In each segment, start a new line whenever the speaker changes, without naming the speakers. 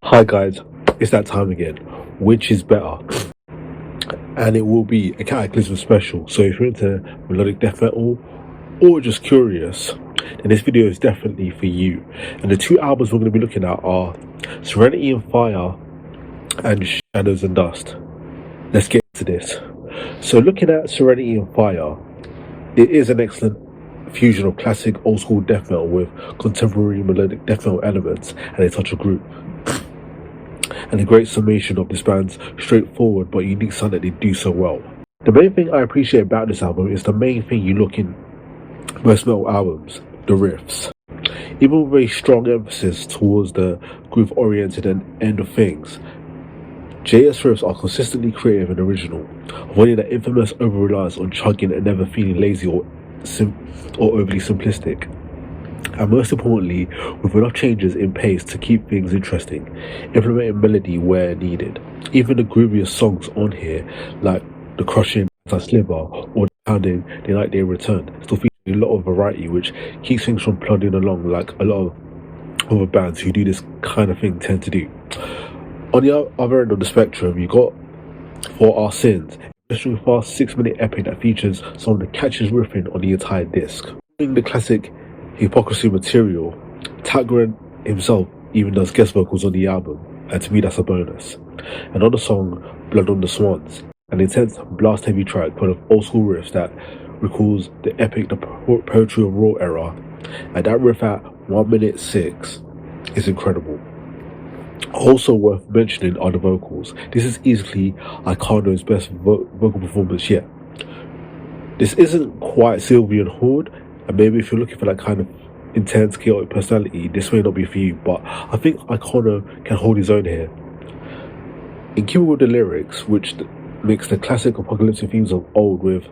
Hi guys, it's that time again. Which is better? And it will be a Cataclysm special. So if you're into melodic death metal or just curious, then this video is definitely for you. And the two albums we're going to be looking at are Serenity and Fire and Shadows and Dust. Let's get into this. So looking at Serenity and Fire, it is an excellent fusion of classic old school death metal with contemporary melodic death metal elements and a touch of groove, and a great summation of this band's straightforward but unique sound that they do so well. The main thing I appreciate about this album is the main thing you look in most metal albums: the riffs. Even with a strong emphasis towards the groove oriented and end of things, JS riffs are consistently creative and original, avoiding that infamous over reliance on chugging and never feeling lazy or overly simplistic. And most importantly, with enough changes in pace to keep things interesting, implementing melody where needed. Even the grooviest songs on here, like the crushing Sliver or the pounding The Night They Return, still feature a lot of variety, which keeps things from plodding along like a lot of other bands who do this kind of thing tend to do. On the other end of the spectrum, you got For Our Sins, a extremely fast 6-minute epic that features some of the catchiest riffing on the entire disc. Following the classic Hypocrisy material, Tagren himself even does guest vocals on the album, and to me that's a bonus. And on the song Blood on the Swans, an intense blast heavy track full of old school riffs that recalls the epic The Poetry of Raw era, and that riff at 1 minute 6 is incredible. Also worth mentioning are the vocals. This is easily Icono's best vocal performance yet. This isn't quite Sylvian Horde, and maybe if you're looking for that kind of intense, chaotic personality, this may not be for you, but I think Icono can hold his own here. In keeping with the lyrics, which mix the classic apocalyptic themes of old with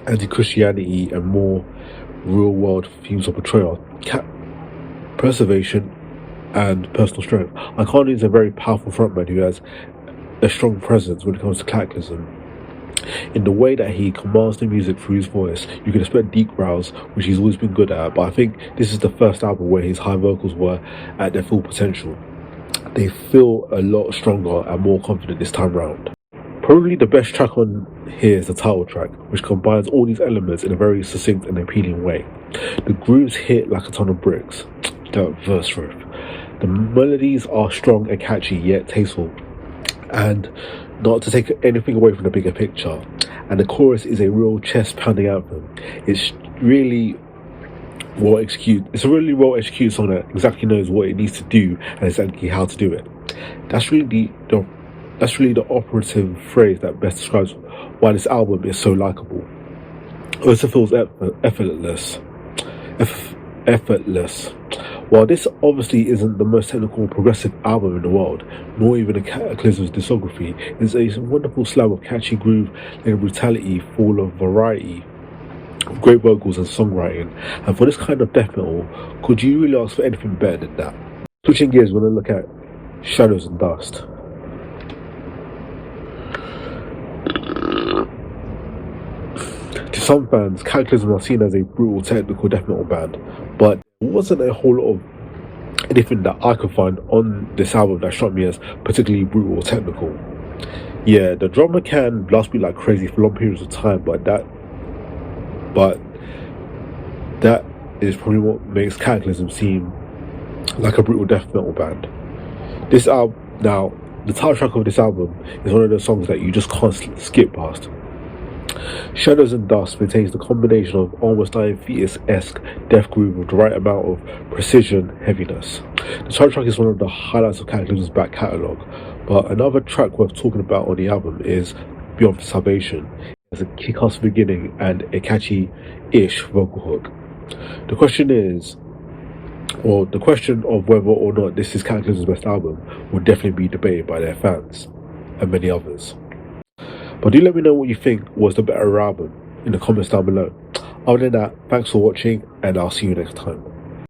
anti-Christianity and more real-world themes of betrayal, preservation, and personal strength, Icono is a very powerful frontman who has a strong presence when it comes to Cataclysm. In the way that he commands the music through his voice, you can expect deep growls, which he's always been good at, but I think this is the first album where his high vocals were at their full potential. They feel a lot stronger and more confident this time round. Probably the best track on here is the title track, which combines all these elements in a very succinct and appealing way. The grooves hit like a ton of bricks. That verse riff. The melodies are strong and catchy, yet tasteful, and not to take anything away from the bigger picture. And the chorus is a real chest-pounding anthem. It's really well executed. It's a really well executed song that exactly knows what it needs to do and exactly how to do it. That's really the operative phrase that best describes why this album is so likable. It also feels effortless. While this obviously isn't the most technical and progressive album in the world, nor even a Cataclysm's discography, it's a wonderful slab of catchy groove and brutality full of variety, great vocals and songwriting. And for this kind of death metal, could you really ask for anything better than that? Switching gears, we're going to look at Shadows and Dust. To some fans, Cataclysm are seen as a brutal technical death metal band, but there wasn't a whole lot of anything that I could find on this album that struck me as particularly brutal or technical. Yeah, the drummer can blast me like crazy for long periods of time, but that is probably what makes Cataclysm seem like a brutal death metal band. This album, now, the title track of this album is one of those songs that you just can't skip past. Shadows and Dust maintains the combination of almost Dying Fetus-esque death groove with the right amount of precision heaviness. The title track is one of the highlights of Cataclysm's back catalogue, but another track worth talking about on the album is Beyond Salvation. It has a kick-ass beginning and a catchy-ish vocal hook. The question of whether or not this is Cataclysm's best album will definitely be debated by their fans and many others. But do let me know what you think was the better album in the comments down below. Other than that, thanks for watching, and I'll see you next time.